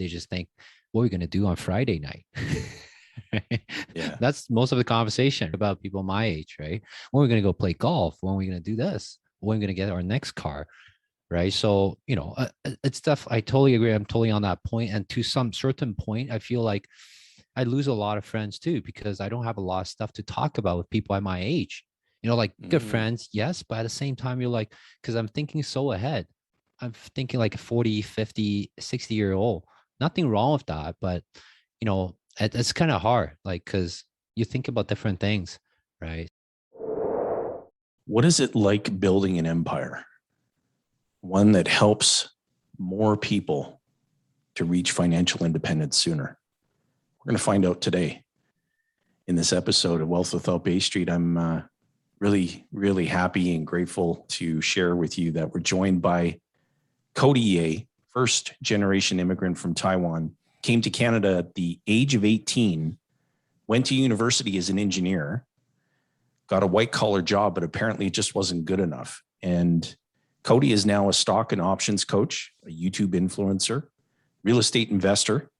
They just think, what are we going to do on Friday night? Right? Yeah. That's most of the conversation about people my age, right? When are we going to go play golf? When are we going to do this? When are we going to get our next car? Right. So, it's stuff. I totally agree. I'm totally on that point. And to some certain point, I feel like I lose a lot of friends too, because I don't have a lot of stuff to talk about with people at my age. Like good friends, yes. But at the same time, you're like, because I'm thinking so ahead. I'm thinking like a 40, 50, 60-year-old. Nothing wrong with that. But, it's kind of hard, like, because you think about different things, right? What is it like building an empire? One that helps more people to reach financial independence sooner. We're going to find out today in this episode of Wealth Without Baystreet. I'm really, really happy and grateful to share with you that we're joined by Cody Yeh, first generation immigrant from Taiwan, came to Canada at the age of 18, went to university as an engineer, got a white collar job, but apparently it just wasn't good enough. And Cody is now a stock and options coach, a YouTube influencer, real estate investor.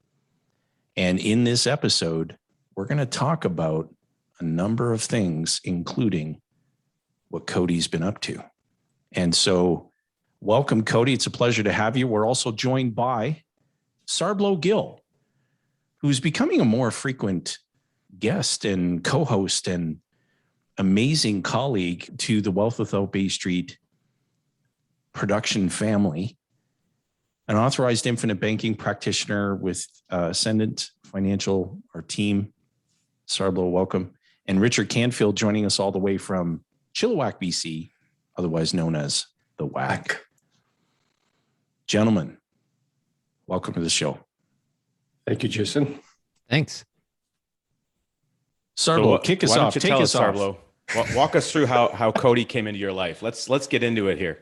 And in this episode, we're going to talk about a number of things, including what Cody's been up to. And so welcome, Cody. It's a pleasure to have you. We're also joined by Sarblow Gill, who's becoming a more frequent guest and co-host and amazing colleague to the Wealth Without Baystreet production family, an authorized infinite banking practitioner with Ascendant Financial, our team. Sarblow, welcome. And Richard Canfield joining us all the way from Chilliwack, BC, otherwise known as the WAC. Gentlemen, welcome to the show. Thank you, Jayson. Thanks. Sarblow, kick us off. Take us off. Sarblow. Walk us through how Cody came into your life. Let's get into it here.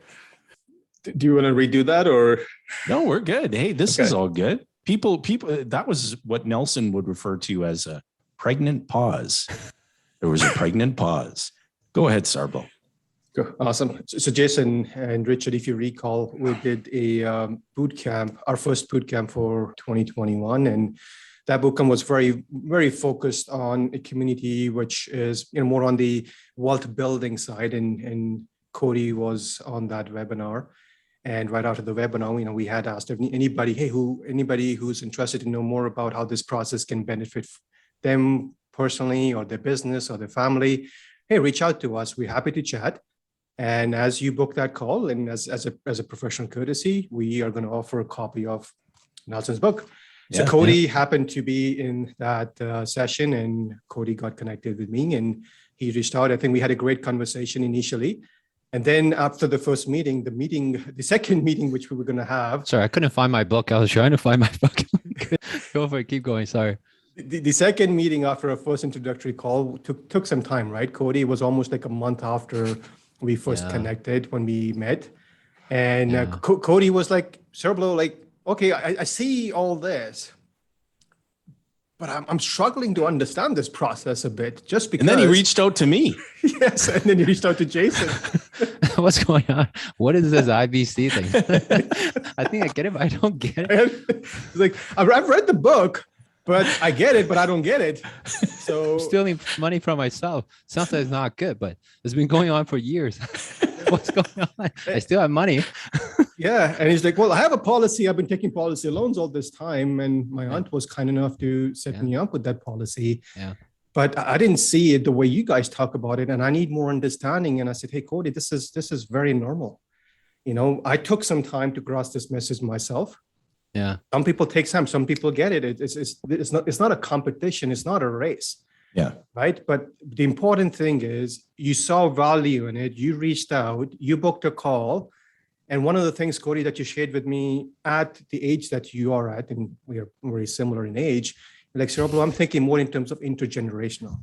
Do you want to redo that or? No, we're good. Hey, this is all good. People, that was what Nelson would refer to as a pregnant pause. There was a pregnant pause. Go ahead, Sarblow. Awesome. So Jayson and Richard, if you recall, we did a boot camp, our first boot camp for 2021. And that boot camp was very, very focused on a community, which is more on the wealth building side. And Cody was on that webinar. And right after the webinar, we had asked if anybody who's interested to know more about how this process can benefit them personally or their business or their family, hey, reach out to us. We're happy to chat. And as you book that call, and as a professional courtesy, we are going to offer a copy of Nelson's book. So Cody happened to be in that session, and Cody got connected with me, and he reached out. I think we had a great conversation initially. And then after the first meeting, the second meeting, which we were going to have. Sorry, I couldn't find my book. I was trying to find my book. Go for it. Keep going. Sorry. The second meeting after our first introductory call took some time, right? Cody, it was almost like a month after we first connected when we met. And Cody was like, Sarblow, like, okay, I see all this, but I'm struggling to understand this process a bit just because. And then he reached out to me. Yes. And then he reached out to Jayson. What's going on? What is this IBC thing? I think I get it, but I don't get it. It's like, I've read the book, but I get it, but I don't get it. So I'm stealing money from myself. Something's not good, but it's been going on for years. What's going on? I still have money. Yeah. And he's like, well, I have a policy. I've been taking policy loans all this time. And my aunt was kind enough to set me up with that policy. Yeah. But I didn't see it the way you guys talk about it. And I need more understanding. And I said, hey, Cody, this is very normal. I took some time to grasp this message myself. Yeah. Some people take time. Some people get it. It's not a competition. It's not a race. Yeah. Right. But the important thing is you saw value in it. You reached out, you booked a call. And one of the things, Cody, that you shared with me at the age that you are at, and we are very similar in age, like, Sarblow, I'm thinking more in terms of intergenerational.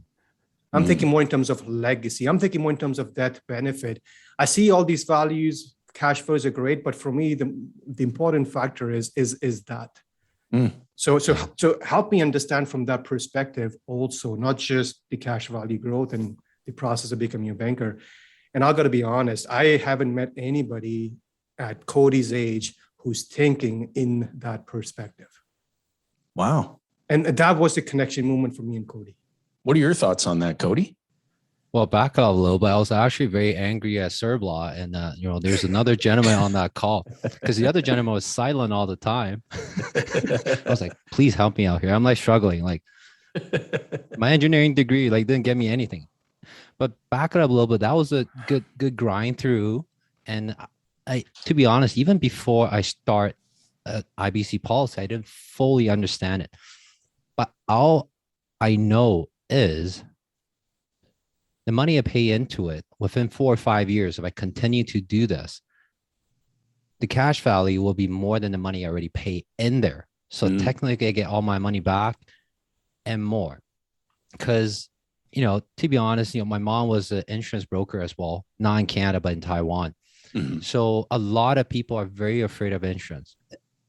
I'm thinking more in terms of legacy. I'm thinking more in terms of death benefit. I see all these values. Cash flows are great, but for me, the important factor is that. So help me understand from that perspective also, not just the cash value growth and the process of becoming a banker. And I got to be honest, I haven't met anybody at Cody's age who's thinking in that perspective. Wow. And that was the connection moment for me and Cody. What are your thoughts on that, Cody? Well, back up a little bit. I was actually very angry at Serblaw, and there's another gentleman on that call because the other gentleman was silent all the time. I was like, please help me out here. I'm like struggling. Like my engineering degree like didn't get me anything. But back it up a little bit. That was a good grind through. And to be honest, even before I start IBC policy, I didn't fully understand it. But all I know is the money I pay into it within 4 or 5 years, if I continue to do this, the cash value will be more than the money I already pay in there. So technically I get all my money back and more. Because, to be honest, my mom was an insurance broker as well, not in Canada, but in Taiwan. Mm-hmm. So a lot of people are very afraid of insurance.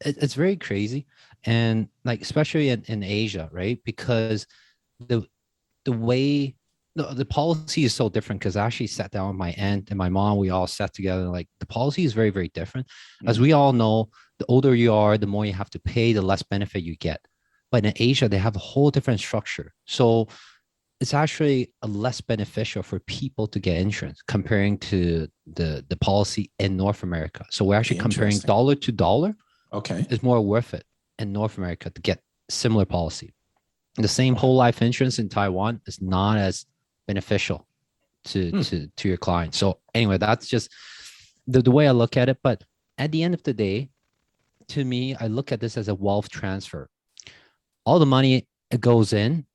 It's very crazy. And like, especially in Asia, right? Because the way the policy is so different, because I actually sat down with my aunt and my mom, we all sat together, and like the policy is very, very different. Mm-hmm. As we all know, the older you are, the more you have to pay, the less benefit you get. But in Asia, they have a whole different structure. So it's actually less beneficial for people to get insurance comparing to the policy in North America. So we're actually comparing dollar to dollar. Okay. It's more worth it in North America to get similar policy. The same whole life insurance in Taiwan is not as beneficial to your client. So anyway, that's just the way I look at it. But at the end of the day, to me, I look at this as a wealth transfer. All the money it goes in,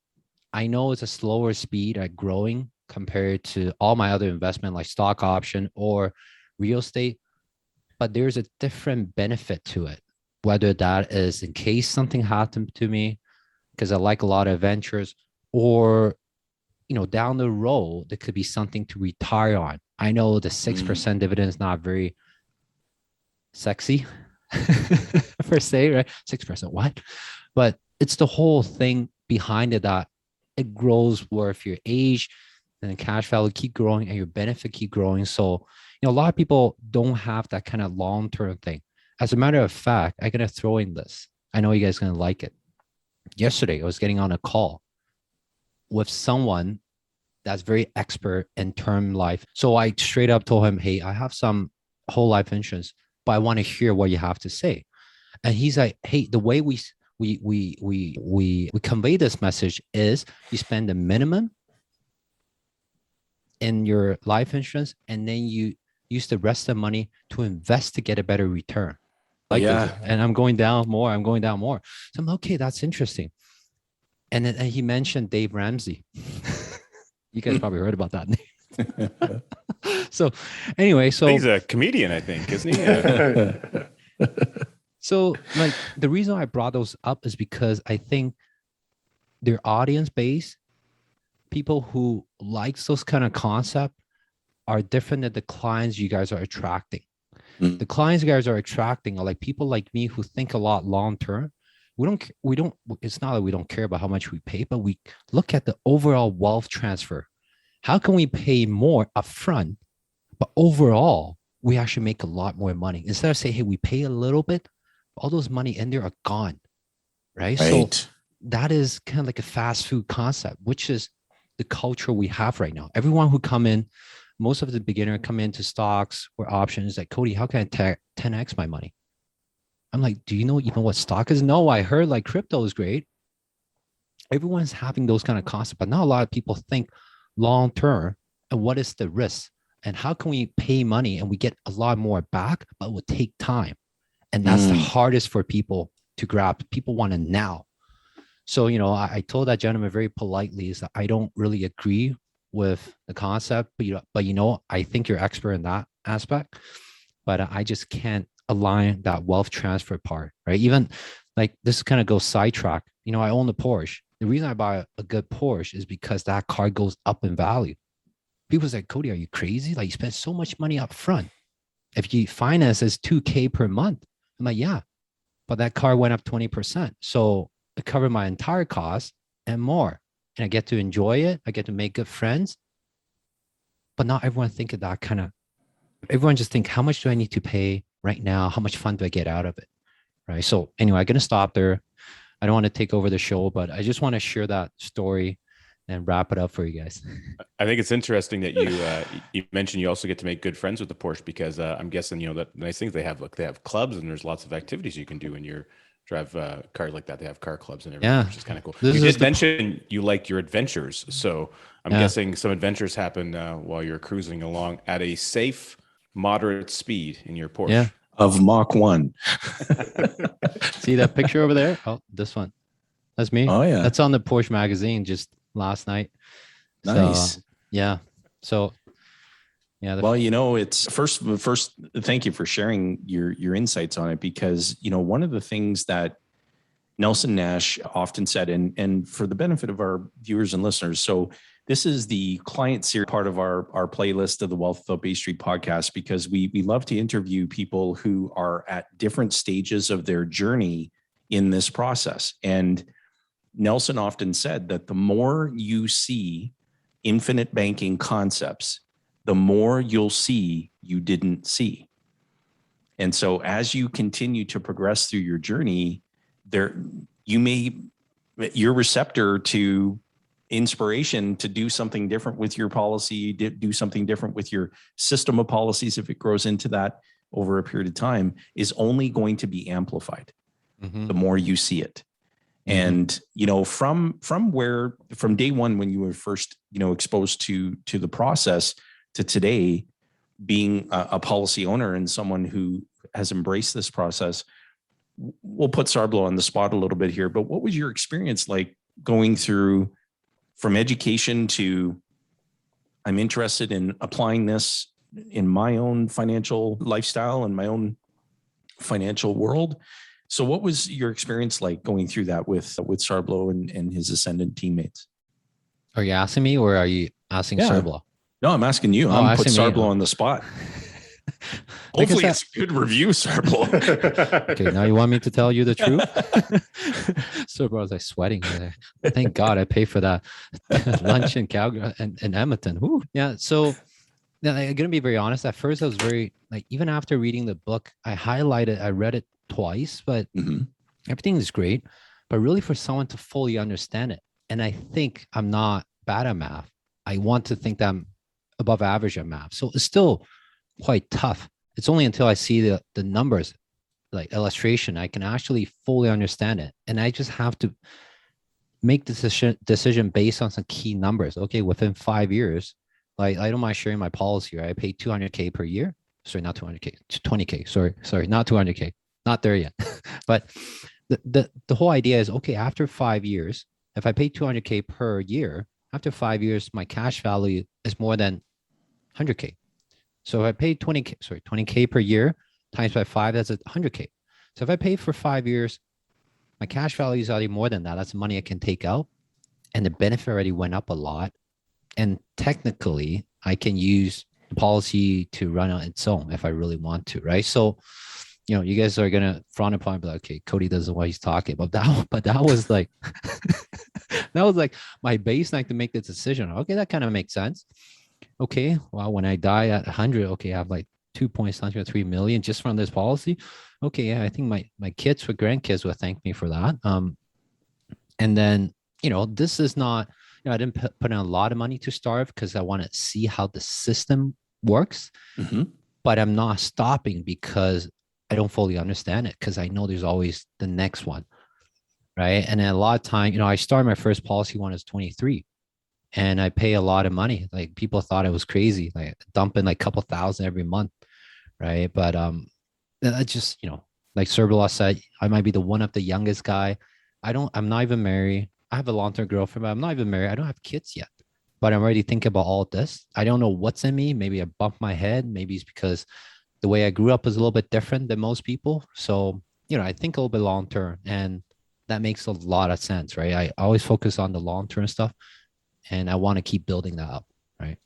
I know it's a slower speed at growing compared to all my other investment like stock option or real estate, but there's a different benefit to it. Whether that is in case something happened to me, because I like a lot of adventures, or down the road, there could be something to retire on. I know the 6% dividend is not very sexy per se, right? 6%, what? But it's the whole thing behind it that it grows with your age, and the cash value keep growing and your benefit keep growing. So, a lot of people don't have that kind of long-term thing. As a matter of fact, I'm going to throw in this. I know you guys are going to like it. Yesterday, I was getting on a call with someone that's very expert in term life. So I straight up told him, hey, I have some whole life insurance, but I want to hear what you have to say. And he's like, hey, the way we convey this message is you spend the minimum in your life insurance, and then you use the rest of the money to invest to get a better return. And I'm going down more. So I'm okay, that's interesting. And then he mentioned Dave Ramsey. You guys probably heard about that name. So anyway, he's a comedian, I think, isn't he? So like the reason I brought those up is because I think their audience base, people who likes those kind of concept, are different than the clients you guys are attracting. The clients you guys are attracting are like people like me who think a lot long term. We don't, it's not that we don't care about how much we pay, but we look at the overall wealth transfer. How can we pay more upfront, but overall, we actually make a lot more money? Instead of saying, hey, we pay a little bit, all those money in there are gone, right? So that is kind of like a fast food concept, which is the culture we have right now. Everyone who come in, most of the beginner come into stocks or options like, Cody, how can I 10x my money? I'm like, do you know even what stock is? No, I heard like crypto is great. Everyone's having those kind of concepts, but not a lot of people think long term and what is the risk and how can we pay money and we get a lot more back, but it would take time. And that's the hardest for people to grab. People want it now. So, I told that gentleman very politely is that I don't really agree with the concept, but I think you're expert in that aspect, but I just can't align that wealth transfer part, right? Even like this kind of goes sidetrack. I own a Porsche. The reason I buy a good Porsche is because that car goes up in value. People say, Cody, are you crazy? Like you spend so much money up front. If you finance as $2,000 per month, I'm like, yeah, but that car went up 20%. So it covered my entire cost and more. And I get to enjoy it. I get to make good friends. But not everyone think of that kind of, everyone just think, how much do I need to pay right now? How much fun do I get out of it? Right. So anyway, I'm going to stop there. I don't want to take over the show, but I just want to share that story and wrap it up for you guys. I think it's interesting that you mentioned you also get to make good friends with the Porsche, because I'm guessing, that nice things they have. Look, they have clubs, and there's lots of activities you can do when you drive cars like that. They have car clubs and everything, Yeah. which is kind of cool. This You is did mention you liked your adventures, so I'm Yeah. guessing some adventures happen while you're cruising along at a safe, moderate speed in your Porsche. Yeah. Of Mach 1. See that picture over there? Oh, this one. That's me. Oh, yeah. That's on the Porsche magazine just last night. Nice. So, yeah. So, yeah. Well, it's first, thank you for sharing your insights on it, because, one of the things that Nelson Nash often said, and for the benefit of our viewers and listeners, so this is the client series part of our playlist of the Wealth Without Baystreet podcast, because we love to interview people who are at different stages of their journey in this process. And Nelson often said that the more you see infinite banking concepts, the more you'll see you didn't see. And so as you continue to progress through your journey, your receptor to inspiration to do something different with your policy, do something different with your system of policies, if it grows into that over a period of time, is only going to be amplified the more you see it. And, from day one, when you were first, exposed to the process, to today, being a policy owner and someone who has embraced this process, we'll put Sarblo on the spot a little bit here, but what was your experience like going through from education to, I'm interested in applying this in my own financial lifestyle and my own financial world? So what was your experience like going through that with Sarblo and his Ascendant teammates? Are you asking me, or are you asking Sarblo? No, I'm asking you. I'm putting Sarblo on the spot. Hopefully it's a good review, Sarblo. Okay, now you want me to tell you the truth? Sarblo was like sweating. Thank God I paid for that lunch in Calgary and Edmonton. Whew. Yeah. So now, I'm gonna be very honest. At first, I was very even after reading the book, I read it twice, but everything is great. But really, for someone to fully understand it, and I think I'm not bad at math. I want to think that I'm above average at math. So it's still quite tough. It's only until I see the numbers, like illustration, I can actually fully understand it. And I just have to make the decision based on some key numbers. Okay, within 5 years, I don't mind sharing my policy, right? I pay $200K per year. Sorry, not 200K, 20K. Sorry, not 200K. Not there yet. But the whole idea is, okay, after 5 years, if I pay 200K per year, after 5 years, my cash value is more than 100K. So if I pay 20K per year times by 5, that's 100K. So if I pay for 5 years, my cash value is already more than that. That's money I can take out. And the benefit already went up a lot. And technically, I can use the policy to run on its own if I really want to, right? So, you guys are going to frown upon, but okay, Cody doesn't know what he's talking about. That was like, that was like my baseline to make the decision. Okay, that kind of makes sense. Okay, well, when I die at 100, okay, I have like 2.3 million just from this policy. Okay, yeah, I think my kids or grandkids will thank me for that. And then, this is not, I didn't put in a lot of money to start because I want to see how the system works. But I'm not stopping because I don't fully understand it, because I know there's always the next one, right? And then a lot of time, I started my first policy when I was 23. And I pay a lot of money. Like, people thought I was crazy, like dumping like a couple thousand every month, right? But I just, like Sarblo said, I might be the one of the youngest guy. I'm not even married. I have a long-term girlfriend, but I'm not even married. I don't have kids yet, but I'm already thinking about all this. I don't know what's in me. Maybe I bumped my head. Maybe it's because the way I grew up is a little bit different than most people. So, I think a little bit long-term, and that makes a lot of sense, right? I always focus on the long-term stuff, and I want to keep building that up, right?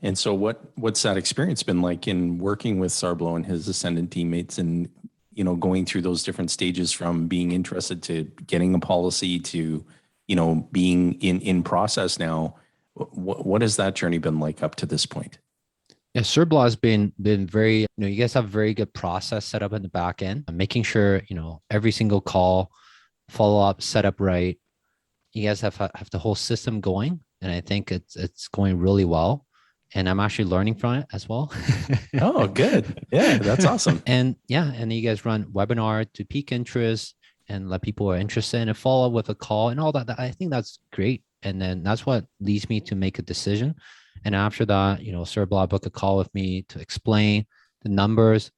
And so what's that experience been like in working with Sarblo and his Ascendant teammates, and, going through those different stages from being interested to getting a policy to, being in process now? What has that journey been like up to this point? Yeah, Sarblo has been very, you guys have a very good process set up in the back end, making sure, every single call follow up, set up right. You guys have the whole system going, and I think it's going really well. And I'm actually learning from it as well. Oh, good. Yeah, that's awesome. And yeah, and you guys run webinar to pique interest and let people who are interested and follow up with a call and all that. I think that's great. And then that's what leads me to make a decision. And after that, Sir Blah booked a call with me to explain the numbers.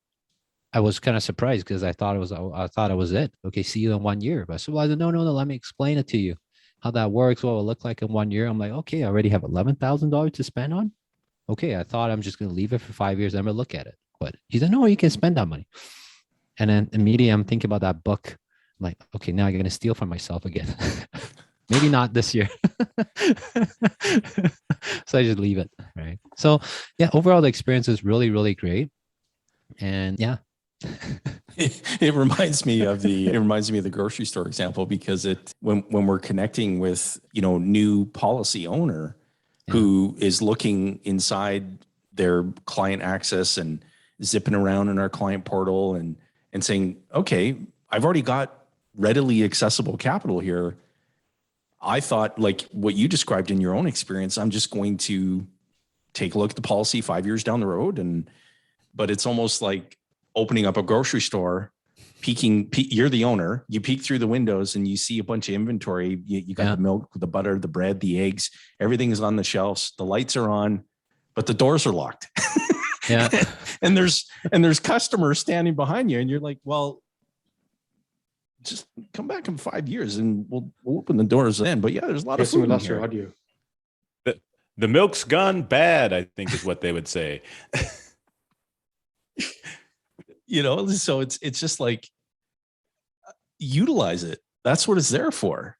I was kind of surprised because I thought it was it. Okay, see you in 1 year. But so I said, no, let me explain it to you, how that works, what it will look like in 1 year. I'm like, okay, I already have $11,000 to spend on. Okay, I thought I'm just going to leave it for 5 years. I'm going to look at it. But he said, no, you can spend that money. And then immediately I'm thinking about that book. I'm like, okay, now I'm going to steal from myself again. Maybe not this year. So I just leave it. Right. So yeah, overall the experience is really, really great. And yeah. It reminds me of the grocery store example, because when we're connecting with, new policy owner who is looking inside their client access and zipping around in our client portal and saying, okay, I've already got readily accessible capital here. I thought, like what you described in your own experience, I'm just going to take a look at the policy 5 years down the road. But it's almost like opening up a grocery store, you're the owner, you peek through the windows and you see a bunch of inventory. You got the milk, the butter, the bread, the eggs, everything is on the shelves. The lights are on, but the doors are locked. Yeah. and there's customers standing behind you and you're like, well, just come back in 5 years and we'll open the doors then. But yeah, there's a lot of food in here. Your audio. The milk's gone bad, I think is what they would say. So it's just like, utilize it. That's what it's there for.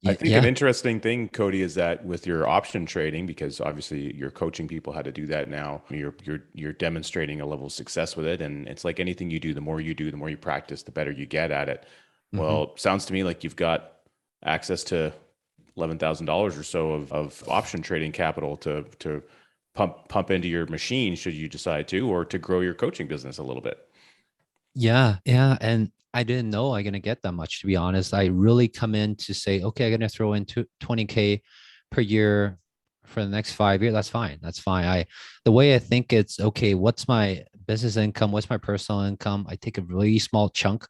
I think an interesting thing, Cody, is that with your option trading, because obviously you're coaching people how to do that now, you're demonstrating a level of success with it. And it's like anything you do, the more you practice, the better you get at it. Mm-hmm. Well, sounds to me like you've got access to $11,000 or so of option trading capital to pump into your machine should you decide to, or to grow your coaching business a little bit. Yeah. And I didn't know I'm going to get that much, to be honest. I really come in to say, okay, I'm going to throw in $20K per year for the next 5 years. That's fine. The way I think it's, okay, what's my business income? What's my personal income? I take a really small chunk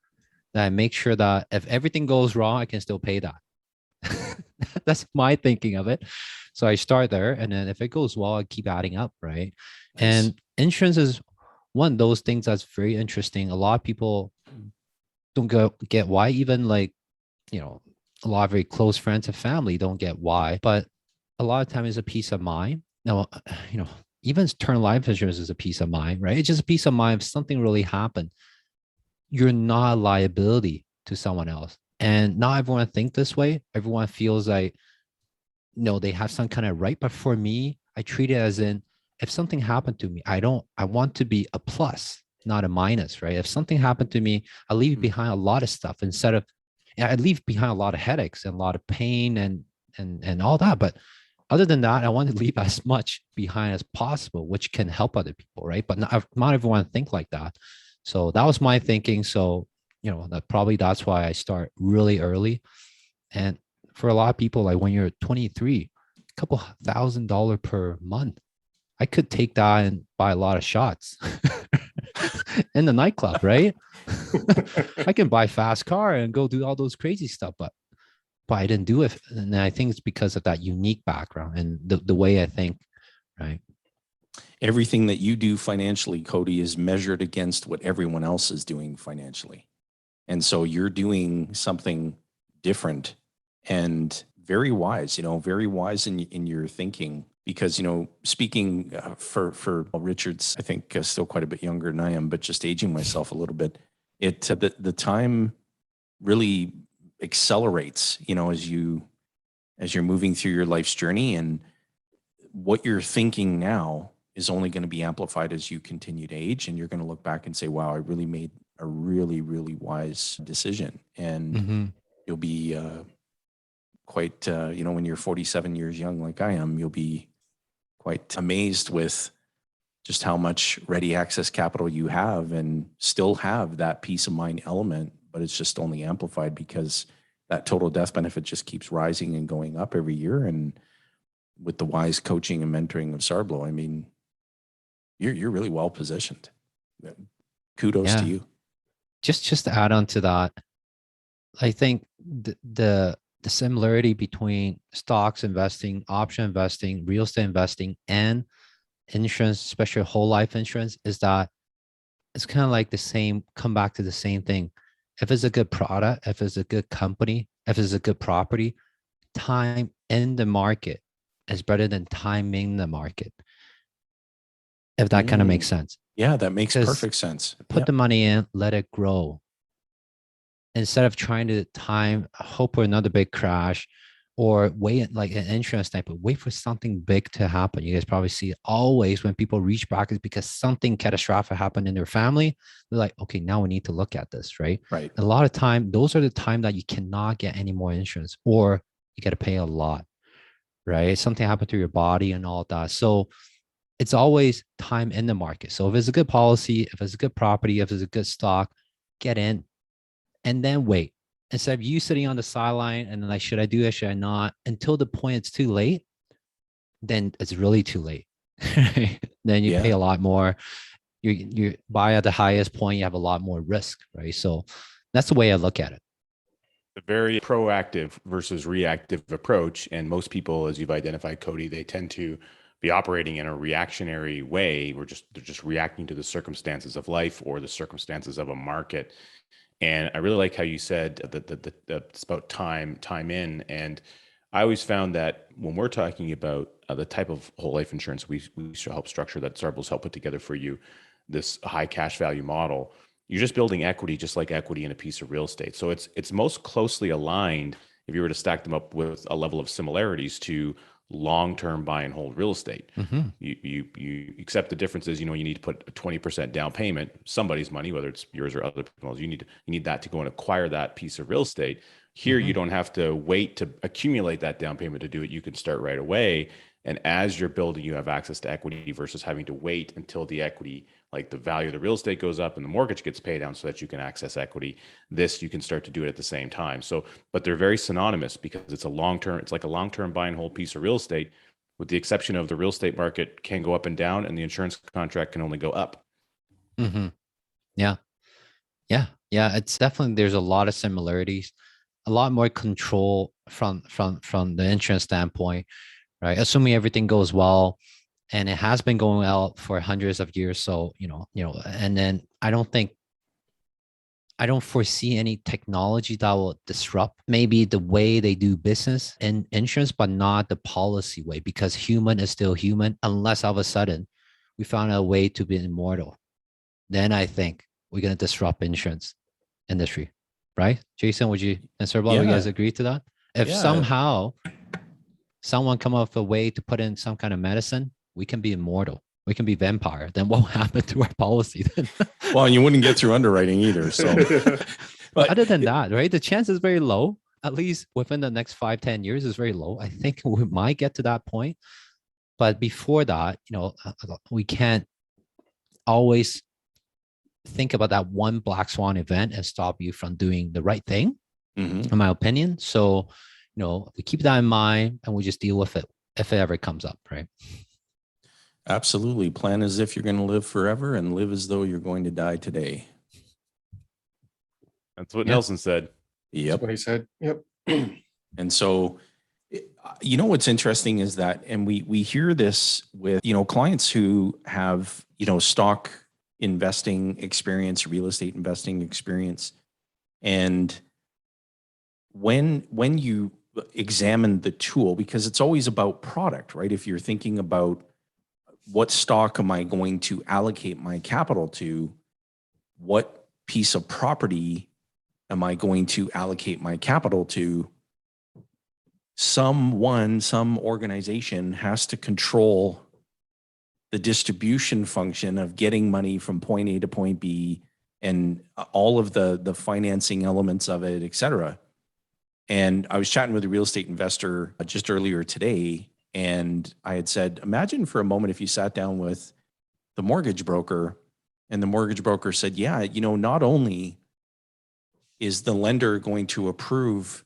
that I make sure that if everything goes wrong, I can still pay that. That's my thinking of it. So I start there. And then if it goes well, I keep adding up. Right. Nice. And insurance is one of those things that's very interesting. A lot of people don't get why, even like, a lot of very close friends and family don't get why, but a lot of times it's a peace of mind. Now, even term life insurance is a peace of mind, right? It's just a peace of mind. If something really happened, you're not a liability to someone else. And not everyone think this way. Everyone feels like, they have some kind of right. But for me, I treat it as in, if something happened to me, I want to be a plus, not a minus, right? If something happened to me, I leave behind a lot of stuff I leave behind a lot of headaches and a lot of pain and all that. But other than that, I want to leave as much behind as possible, which can help other people, right? But not everyone think like that. So that was my thinking. So, that's why I start really early. And for a lot of people, like when you're 23, a couple $1,000 per month, I could take that and buy a lot of shots in the nightclub, right? I can buy a fast car and go do all those crazy stuff, but I didn't do it. And I think it's because of that unique background and the way I think, right? Everything that you do financially, Cody, is measured against what everyone else is doing financially. And so you're doing something different and very wise, very wise in your thinking. Because, speaking for Richard's, I think still quite a bit younger than I am, but just aging myself a little bit, the time really accelerates, as you're moving through your life's journey, and what you're thinking now is only going to be amplified as you continue to age, and you're going to look back and say, wow, I really made a really, really wise decision. And you'll be quite, when you're 47 years young, like I am, you'll be quite amazed with just how much ready access capital you have and still have that peace of mind element. but it's just only amplified because that total death benefit just keeps rising and going up every year. And with the wise coaching and mentoring of Sarblo, I mean, you're really well positioned. Kudos to you. Just to add on to that, I think the similarity between stocks investing, option investing, real estate investing, and insurance, especially whole life insurance, is that it's kind of like the same, come back to the same thing. If it's a good product, if it's a good company, if it's a good property, time in the market is better than timing the market. If that kind of makes sense. Yeah, that makes perfect sense. Put the money in, let it grow. Instead of trying to hope for another big crash or wait like an insurance type, but wait for something big to happen. You guys probably see it always when people reach back is because something catastrophic happened in their family. They're like, okay, now we need to look at this, right? Right. A lot of time, those are the time that you cannot get any more insurance or you got to pay a lot, right? Something happened to your body and all that. So it's always time in the market. So if it's a good policy, if it's a good property, if it's a good stock, get in and then wait. Instead of you sitting on the sideline and then like, should I do it? Should I not? Until the point it's too late, then it's really too late. Then you pay a lot more. You buy at the highest point, you have a lot more risk, right? So that's the way I look at it. A very proactive versus reactive approach. And most people, as you've identified, Cody, they tend to be operating in a reactionary way. They're just reacting to the circumstances of life or the circumstances of a market. And I really like how you said that it's about time in. And I always found that when we're talking about the type of whole life insurance we should help structure, that Sarblo's help put together for you, this high cash value model, you're just building equity, just like equity in a piece of real estate. So it's most closely aligned, if you were to stack them up with a level of similarities, to long-term buy and hold real estate. You accept the differences. You need to put a 20% down payment, somebody's money, whether it's yours or other people's. You need that to go and acquire that piece of real estate. Here, you don't have to wait to accumulate that down payment to do it. You can start right away. And as you're building, you have access to equity versus having to wait until the equity, like the value of the real estate, goes up and the mortgage gets paid down so that you can access equity. This, you can start to do it at the same time. So, but they're very synonymous because it's like a long-term buy and hold piece of real estate, with the exception of the real estate market can go up and down and the insurance contract can only go up. Yeah. It's definitely, there's a lot of similarities, a lot more control from the insurance standpoint, right? Assuming everything goes well, and it has been going well for hundreds of years. So, and then I don't foresee any technology that will disrupt maybe the way they do business in insurance, but not the policy way, because human is still human, unless all of a sudden we found a way to be immortal. Then I think we're going to disrupt insurance industry, right? Jayson, would you and Sir Bob, you guys agree to that? If somehow someone come up with a way to put in some kind of medicine, we can be immortal. We can be vampire. Then what will happen to our policy then? Well, and you wouldn't get through underwriting either. So, but other than that, right? The chance is very low, at least within the next 5-10 years is very low. I think we might get to that point. But before that, we can't always think about that one black swan event and stop you from doing the right thing, in my opinion. So, we keep that in mind and we just deal with it if it ever comes up, right? Absolutely. Plan as if you're going to live forever and live as though you're going to die today. That's what Nelson said. Yep. That's what he said. Yep. And so, what's interesting is that, and we hear this with, clients who have, stock investing experience, real estate investing experience. And when you examine the tool, because it's always about product, right? If you're thinking about what stock am I going to allocate my capital to, what piece of property am I going to allocate my capital to, some organization has to control the distribution function of getting money from point A to point B and all of the financing elements of it, et cetera. And I was chatting with a real estate investor just earlier today, and I had said, imagine for a moment if you sat down with the mortgage broker and the mortgage broker said, yeah, not only is the lender going to approve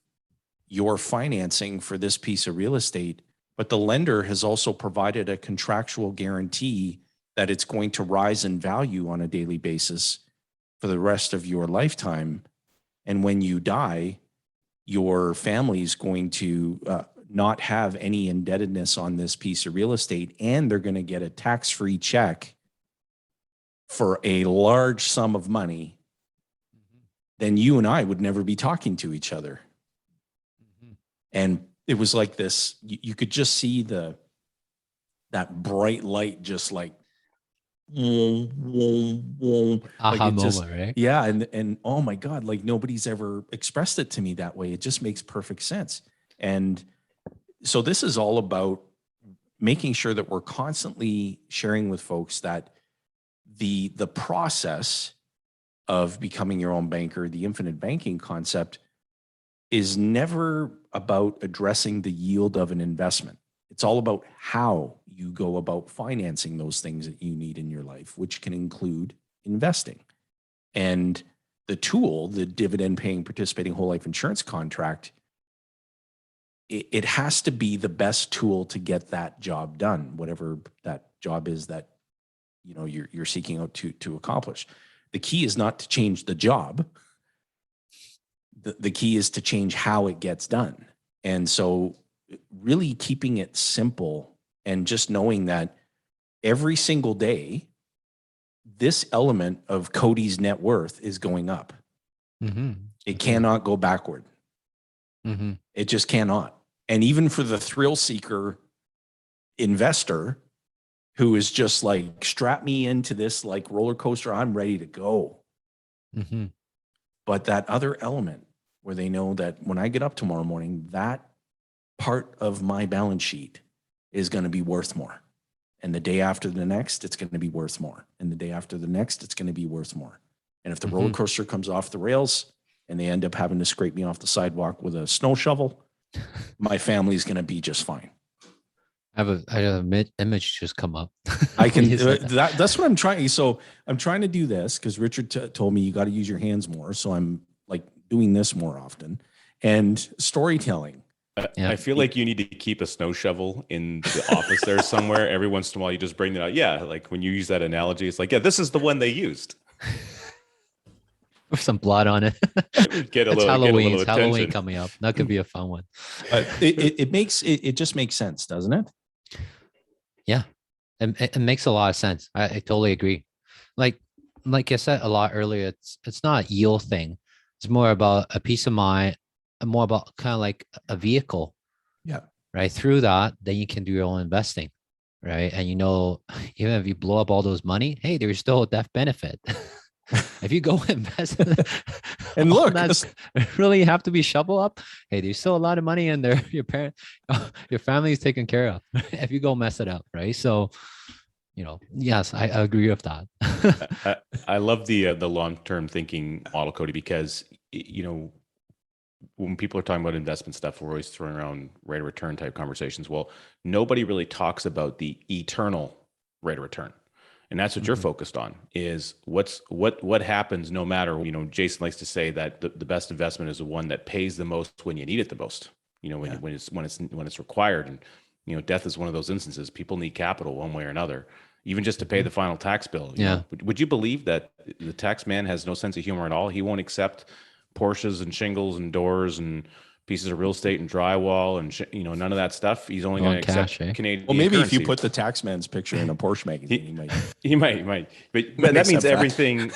your financing for this piece of real estate? But the lender has also provided a contractual guarantee that it's going to rise in value on a daily basis for the rest of your lifetime. And when you die, your family is going to not have any indebtedness on this piece of real estate, and they're going to get a tax-free check for a large sum of money. Then you and I would never be talking to each other. And it was like this, you could just see that bright light, just like, Aha like moment, right? yeah. And oh my God, like nobody's ever expressed it to me that way. It just makes perfect sense. And so this is all about making sure that we're constantly sharing with folks that the process of becoming your own banker, the infinite banking concept, is never about addressing the yield of an investment. It's all about how you go about financing those things that you need in your life, which can include investing. And the tool, the dividend paying participating whole life insurance contract, it has to be the best tool to get that job done, whatever that job is that you're seeking out to accomplish. The key is not to change the job. The key is to change how it gets done. And so really keeping it simple and just knowing that every single day, this element of Cody's net worth is going up. It cannot go backward. It just cannot. And even for the thrill seeker investor who is just like, strap me into this like roller coaster, I'm ready to go. But that other element where they know that when I get up tomorrow morning, that part of my balance sheet is going to be worth more. And the day after the next, it's going to be worth more. And the day after the next, it's going to be worth more. And if the roller coaster comes off the rails and they end up having to scrape me off the sidewalk with a snow shovel, my family's going to be just fine. I have an image just come up. I can, that's what I'm trying. So I'm trying to do this because Richard told me you got to use your hands more. So I'm like doing this more often, and storytelling. I feel like you need to keep a snow shovel in the office there somewhere. Every once in a while, you just bring it out. Yeah, like when you use that analogy, it's like, yeah, this is the one they used. With some blood on it. Get a it's little, Halloween. Get a it's little Halloween coming up. That could be a fun one. It just makes sense, doesn't it? Yeah, it makes a lot of sense. I totally agree. Like I said a lot earlier, it's not a yield thing. It's more about a peace of mind, and more about kind of like a vehicle. Yeah. Right. Through that, then you can do your own investing. Right. And even if you blow up all those money, hey, there's still a death benefit. If you go invest and look, that's really have to be shovel up. Hey, there's still a lot of money in there. Your family is taken care of if you go mess it up. Right. So, yes, I agree with that. I love the long-term thinking model, Cody, because, when people are talking about investment stuff, we're always throwing around rate of return type conversations. Well, nobody really talks about the eternal rate of return. And that's what you're focused on, is what happens no matter, Jayson likes to say that the best investment is the one that pays the most when you need it the most, when it's required. And, death is one of those instances. People need capital one way or another, even just to pay the final tax bill. Would you believe that the tax man has no sense of humor at all? He won't accept Porsches and shingles and doors and pieces of real estate and drywall and none of that stuff. He's only going to accept Canadian. Well, maybe currency. if you put the tax man's picture in a Porsche magazine, he might. But that means everything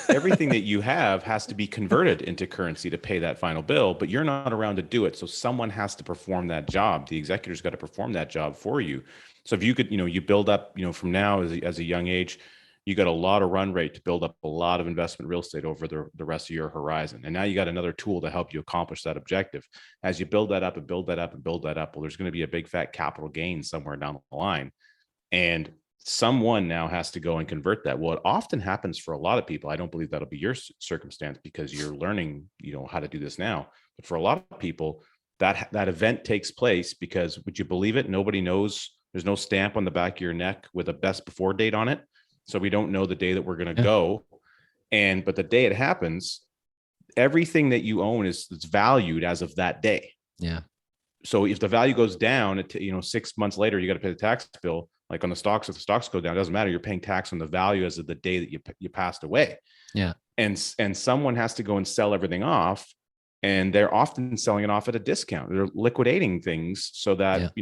that you have has to be converted into currency to pay that final bill. But you're not around to do it, so someone has to perform that job. The executor's got to perform that job for you. So if you could, you build up, from now as a young age, you got a lot of run rate to build up a lot of investment real estate over the rest of your horizon. And now you got another tool to help you accomplish that objective. As you build that up and build that up and build that up, well, there's going to be a big fat capital gain somewhere down the line. And someone now has to go and convert that. Well, it often happens for a lot of people. I don't believe that'll be your circumstance because you're learning, how to do this now. But for a lot of people, that event takes place because, would you believe it? Nobody knows. There's no stamp on the back of your neck with a best before date on it. So we don't know the day that we're going to go. But the day it happens, everything that you own is valued as of that day. Yeah. So if the value goes down, 6 months later, you got to pay the tax bill. Like on the stocks, if the stocks go down, it doesn't matter. You're paying tax on the value as of the day that you passed away. Yeah. And someone has to go and sell everything off, and they're often selling it off at a discount. They're liquidating things so that,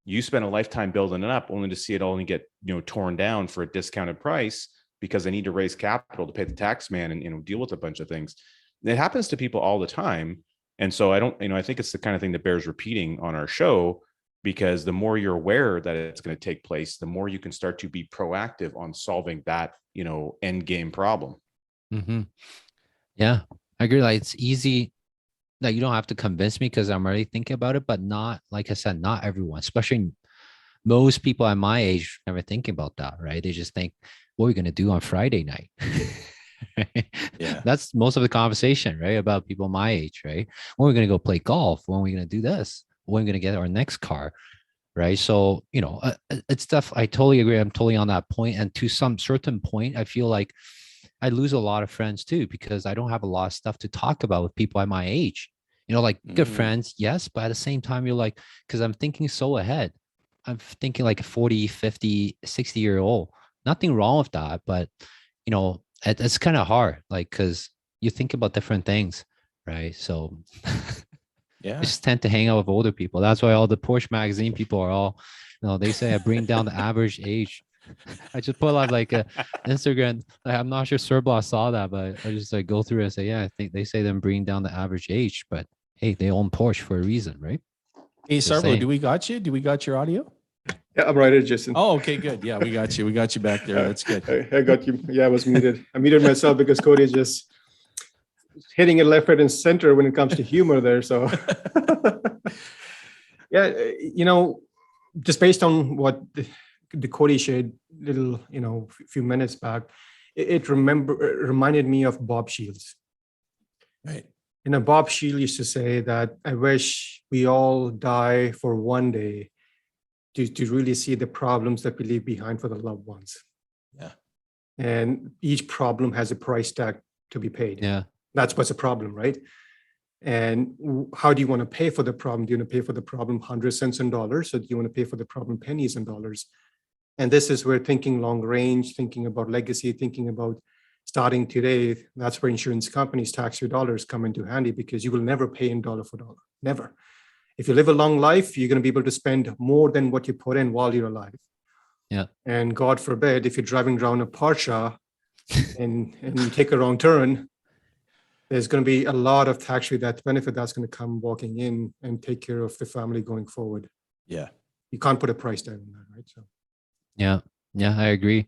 you spend a lifetime building it up only to see it only get, torn down for a discounted price because they need to raise capital to pay the tax man and, deal with a bunch of things. It happens to people all the time. And so I think it's the kind of thing that bears repeating on our show, because the more you're aware that it's going to take place, the more you can start to be proactive on solving that, end game problem. Mm-hmm. Yeah, I agree. Like it's easy. Like you don't have to convince me because I'm already thinking about it, but not, like I said, not everyone, especially most people at my age never thinking about that, right? They just think, what are we going to do on Friday night? Right? Yeah. That's most of the conversation, right? About people my age, right? When are we going to go play golf? When are we going to do this? When are we going to get our next car? Right. So, it's stuff. I totally agree. I'm totally on that point. And to some certain point, I feel like I lose a lot of friends too, because I don't have a lot of stuff to talk about with people at my age. Like good friends, yes, but at the same time, you're like, because I'm thinking so ahead. I'm thinking like a 40, 50, 60-year-old. Nothing wrong with that, but it's kind of hard, like, because you think about different things, right? So Yeah. I just tend to hang out with older people. That's why all the Porsche magazine people are all, they say I bring down the average age. I just put up like a Instagram. Like, I'm not sure Surblock saw that, but I just like go through and say, yeah, I think they say them bringing down the average age, but hey, they own Porsche for a reason, right? Hey, Just Sarbo, saying. do we got you? Do we got your audio? Yeah, I'm right here, Jayson. Oh, okay, good. Yeah, we got you. We got you back there. That's good. I got you. Yeah, I was muted. I muted myself because Cody is just hitting it left, right, and center when it comes to humor there. So, yeah, just based on what the Cody shared little, few minutes back, it reminded me of Bob Shields. Right. Bob Shields used to say that I wish we all die for one day to really see the problems that we leave behind for the loved ones. Yeah. And each problem has a price tag to be paid. Yeah. That's what's a problem, right? And how do you want to pay for the problem? Do you want to pay for the problem 100 cents and dollars, or do you want to pay for the problem pennies and dollars? And this is where thinking long range, thinking about legacy, thinking about starting today, that's where insurance companies tax your dollars come into handy, because you will never pay in dollar for dollar. Never. If you live a long life, you're going to be able to spend more than what you put in while you're alive. Yeah. And God forbid, if you're driving around a Porsche and you take a wrong turn, there's going to be a lot of tax-free that benefit that's going to come walking in and take care of the family going forward. Yeah. You can't put a price tag on that, right? So. Yeah. I agree.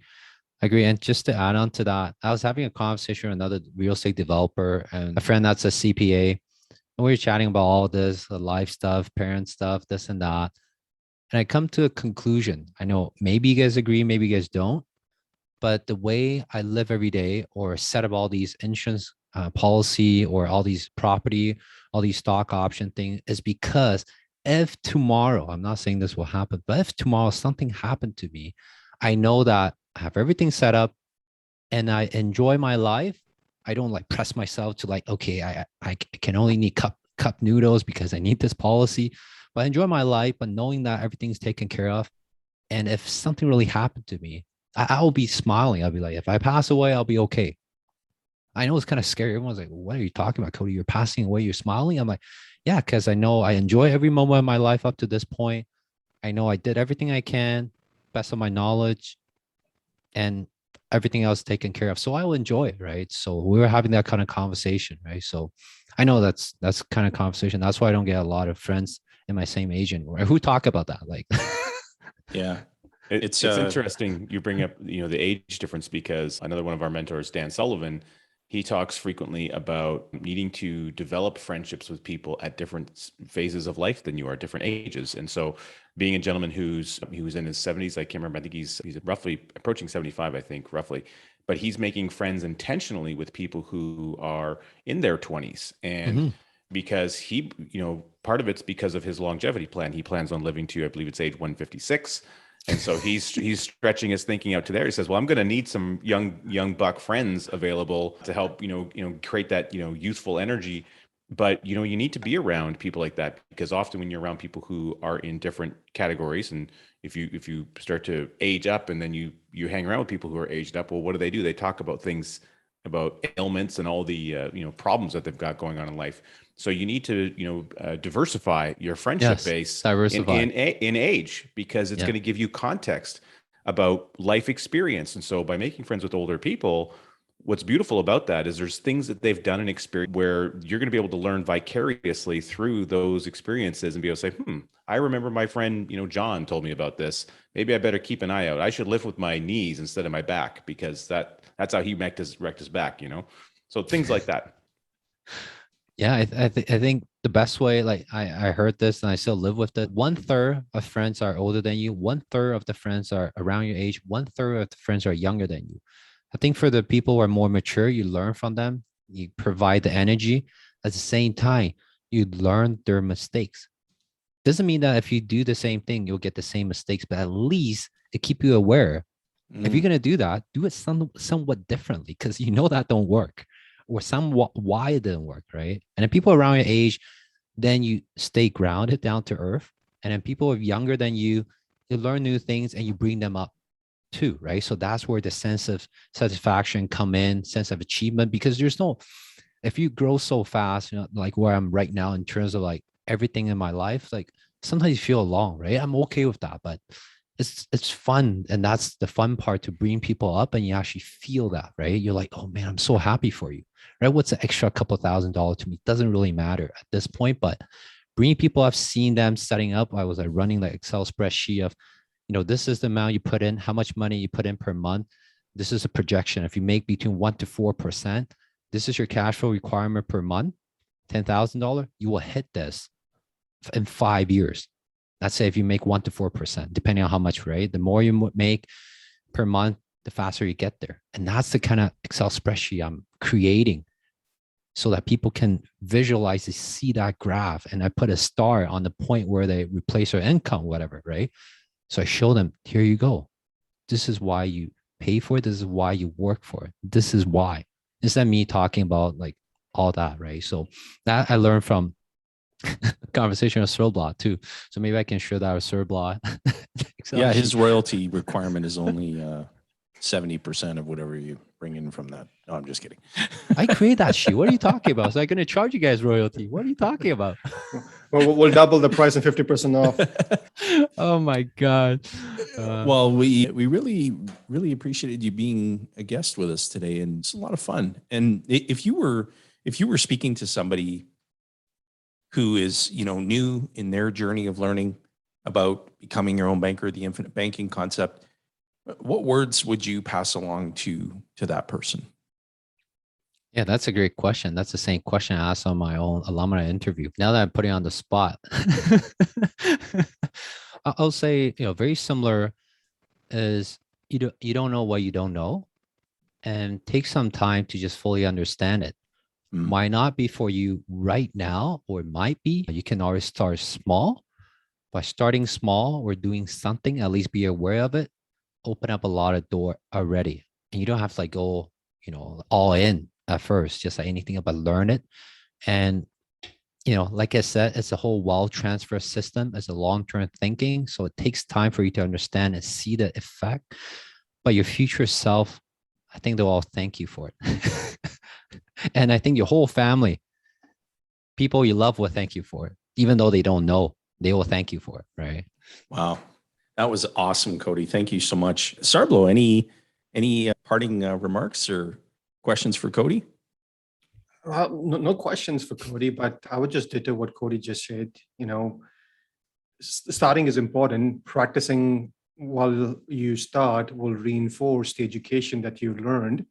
And just to add on to that, I was having a conversation with another real estate developer and a friend that's a CPA. And we were chatting about all this, the life stuff, parent stuff, this and that. And I come to a conclusion. I know maybe you guys agree, maybe you guys don't. But the way I live every day, or set up all these insurance policy, or all these property, all these stock option things, is because if tomorrow, I'm not saying this will happen, but if tomorrow something happened to me, I know that I have everything set up and I enjoy my life. I don't like press myself to like, okay, I can only need cup noodles because I need this policy, but I enjoy my life, but knowing that everything's taken care of. And if something really happened to me, I'll be smiling. I'll be like, if I pass away, I'll be okay. I know it's kind of scary. Everyone's like, what are you talking about, Cody? You're passing away, you're smiling. I'm like, yeah, because I know I enjoy every moment of my life up to this point. I know I did everything I can, best of my knowledge, and everything else taken care of. So I will enjoy it, right? So we were having that kind of conversation, right? So I know that's kind of conversation. That's why I don't get a lot of friends in my same age anymore who talk about that. Like, yeah. It's interesting you bring up, the age difference, because another one of our mentors, Dan Sullivan, he talks frequently about needing to develop friendships with people at different phases of life than you are, different ages. And so being a gentleman he was in his 70s, I can't remember, I think he's roughly approaching 75, I think, roughly. But he's making friends intentionally with people who are in their 20s. And because he, part of it's because of his longevity plan. He plans on living to, I believe it's age 156. And so he's stretching his thinking out to there. He says, well, I'm going to need some young buck friends available to help, create that, youthful energy. But, you need to be around people like that, because often when you're around people who are in different categories, and if you start to age up and then you hang around with people who are aged up, well, what do? They talk about things, about ailments and all the, problems that they've got going on in life. So you need to, diversify your friendship base in age, because it's going to give you context about life experience. And so by making friends with older people, what's beautiful about that is there's things that they've done and experienced where you're going to be able to learn vicariously through those experiences and be able to say, I remember my friend, John told me about this. Maybe I better keep an eye out. I should lift with my knees instead of my back, because that's how he wrecked his back, So things like that. Yeah, I think the best way, like I heard this and I still live with it. 1/3 of friends are older than you. 1/3 of the friends are around your age. 1/3 of the friends are younger than you. I think for the people who are more mature, you learn from them. You provide the energy. At the same time, you learn their mistakes. Doesn't mean that if you do the same thing, you'll get the same mistakes, but at least it keep you aware. If you're gonna do that, do it somewhat differently, because that don't work, or somewhat why it didn't work, right? And then people around your age, then you stay grounded, down to earth. And then people younger than you learn new things and you bring them up too, right? So that's where the sense of satisfaction come in, sense of achievement, because if you grow so fast, like where I'm right now in terms of like everything in my life, like sometimes you feel alone, right? I'm okay with that, but it's fun. And that's the fun part, to bring people up and you actually feel that, right? You're like, oh man, I'm so happy for you, right? What's the extra couple $1,000 to me? Doesn't really matter at this point, but bringing people, I've seen them setting up. I was like running the Excel spreadsheet of, this is the amount you put in, how much money you put in per month. This is a projection. If you make between 1% to 4%, this is your cash flow requirement per month, $10,000. You will hit this in 5 years. Let's say if you make 1% to 4%, depending on how much, right? The more you make per month, the faster you get there. And that's the kind of Excel spreadsheet I'm creating, so that people can visualize, see that graph. And I put a star on the point where they replace their income, whatever, right? So I show them, here you go. This is why you pay for it. This is why you work for it. This is why. Instead of me talking about like all that, right? So that I learned from conversation with Surblot too. So maybe I can share that with Surblot. Yeah, his royalty requirement is only 70% of whatever you bring in from that. No, I'm just kidding. I create that sheet. What are you talking about? So I'm going to charge you guys royalty. What are you talking about? Well, we'll double the price and 50% off. Oh my God. Well, we really appreciated you being a guest with us today, and it's a lot of fun. And if you were speaking to somebody who is, new in their journey of learning about becoming your own banker, the infinite banking concept, what words would you pass along to that person? Yeah, that's a great question. That's the same question I asked on my own alumni interview. Now that I'm putting on the spot, I'll say, very similar is you don't know what you don't know, and take some time to just fully understand it. Might not be for you right now, or it might be. You can always start small. By starting small or doing something, at least be aware of it, open up a lot of door already. And you don't have to like go, all in at first, just like anything, but learn it. And, like I said, it's a whole wealth transfer system. It's a long-term thinking. So it takes time for you to understand and see the effect. But your future self, I think they'll all thank you for it. And I think your whole family, people you love, will thank you for it. Even though they don't know, they will thank you for it, right? Wow. That was awesome, Cody. Thank you so much. Sarblo, any parting remarks or questions for Cody? No questions for Cody, but I would just ditto what Cody just said. Starting is important. Practicing while you start will reinforce the education that you learned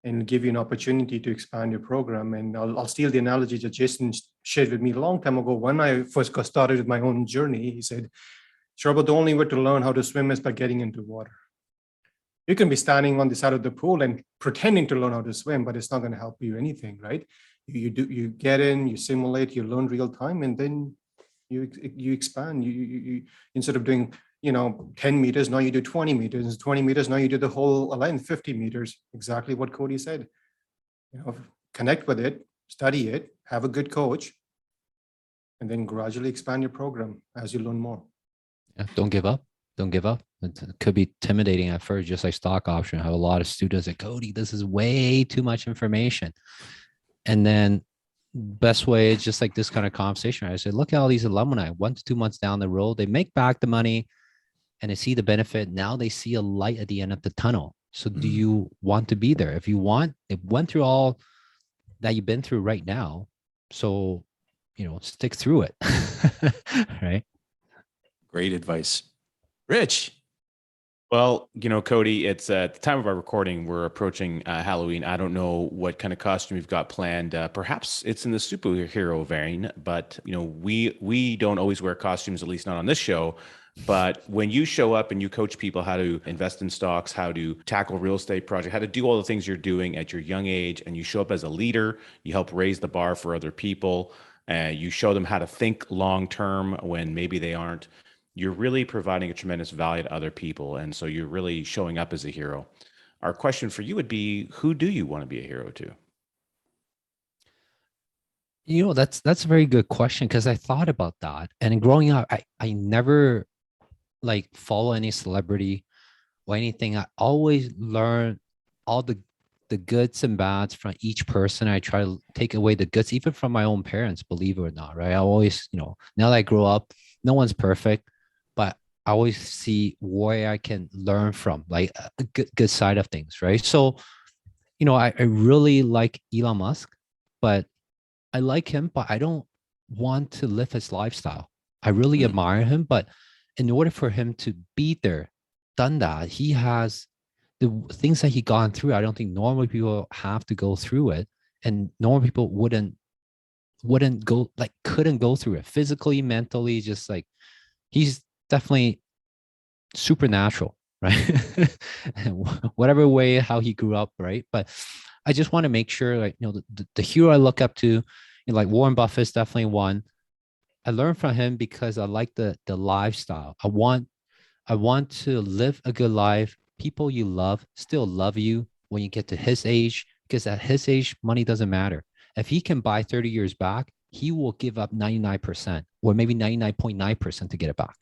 and give you an opportunity to expand your program. And I'll steal the analogy that Jayson shared with me a long time ago. When I first got started with my own journey, he said, sure, but the only way to learn how to swim is by getting into water. You can be standing on the side of the pool and pretending to learn how to swim, but it's not going to help you anything, right? You get in, you simulate, you learn real time, and then you expand. You instead of doing 10 meters, now you do 20 meters, 20 meters, now you do the whole length, 50 meters, exactly what Cody said. Connect with it, study it, have a good coach, and then gradually expand your program as you learn more. Yeah, don't give up. Don't give up. It could be intimidating at first, just like stock option. I have a lot of students like, Cody, this is way too much information. And then best way is just like this kind of conversation. I said, look at all these alumni, 1 to 2 months down the road, they make back the money and they see the benefit. Now they see a light at the end of the tunnel. So do you want to be there? If you want, it went through all that you've been through right now. So, stick through it. Right. Great advice. Rich. Well, Cody, it's at the time of our recording, we're approaching Halloween. I don't know what kind of costume you've got planned. Perhaps it's in the superhero vein, but we don't always wear costumes, at least not on this show. But when you show up and you coach people how to invest in stocks, how to tackle real estate projects, how to do all the things you're doing at your young age, and you show up as a leader, you help raise the bar for other people, you show them how to think long term when maybe they aren't. You're really providing a tremendous value to other people. And so you're really showing up as a hero. Our question for you would be, who do you want to be a hero to? That's a very good question, because I thought about that. And growing up, I never follow any celebrity or anything. I always learn all the goods and bads from each person. I try to take away the goods, even from my own parents, believe it or not, right? I always, now that I grow up, no one's perfect, but I always see where I can learn from, like a good side of things, right? So, I really like Elon Musk, but I like him, but I don't want to live his lifestyle. I really admire him, but in order for him to be there, done that, he has the things that he gone through. I don't think normal people have to go through it, and normal people wouldn't go, couldn't go through it physically, mentally. Just like, he's definitely supernatural, right? Whatever way how he grew up, right? But I just want to make sure, the hero I look up to, like Warren Buffett's definitely one. I learned from him because I like the lifestyle. I want to live a good life. People you love still love you when you get to his age, because at his age, money doesn't matter. If he can buy 30 years back, he will give up 99% or maybe 99.9% to get it back,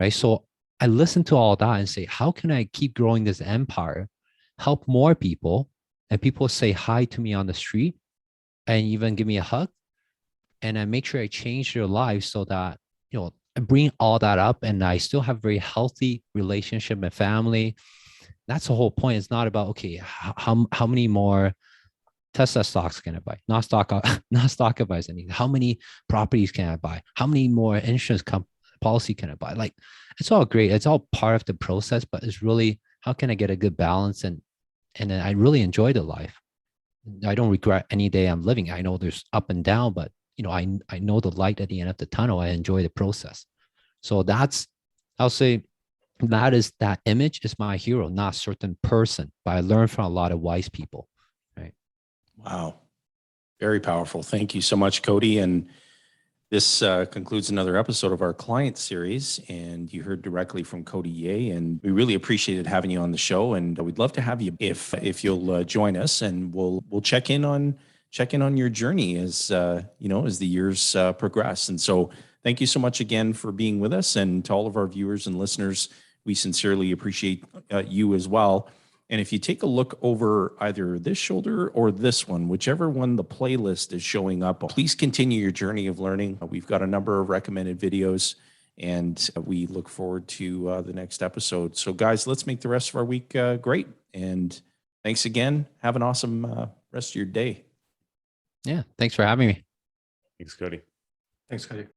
right? So I listen to all that and say, how can I keep growing this empire, help more people, and people say hi to me on the street and even give me a hug, and I make sure I change their lives so that, I bring all that up and I still have very healthy relationship and family. That's the whole point. It's not about, okay, how many more Tesla stocks can I buy? Not stock advice. How many properties can I buy? How many more insurance policy can I buy? Like, it's all great. It's all part of the process, but it's really, how can I get a good balance? And then I really enjoy the life. I don't regret any day I'm living. I know there's up and down, but I know the light at the end of the tunnel. I enjoy the process. So I'll say that image is my hero, not a certain person, but I learned from a lot of wise people. Right. Wow. Very powerful. Thank you so much, Cody. And this concludes another episode of our client series. And you heard directly from Cody Yeh, and we really appreciated having you on the show. And we'd love to have you if you'll join us, and we'll check in on your journey as as the years progress. And so thank you so much again for being with us, and to all of our viewers and listeners, we sincerely appreciate you as well. And if you take a look over either this shoulder or this one, whichever one the playlist is showing up, please continue your journey of learning. We've got a number of recommended videos, and we look forward to the next episode. So guys, let's make the rest of our week great. And thanks again. Have an awesome rest of your day. Yeah. Thanks for having me. Thanks, Cody. Thanks, Cody.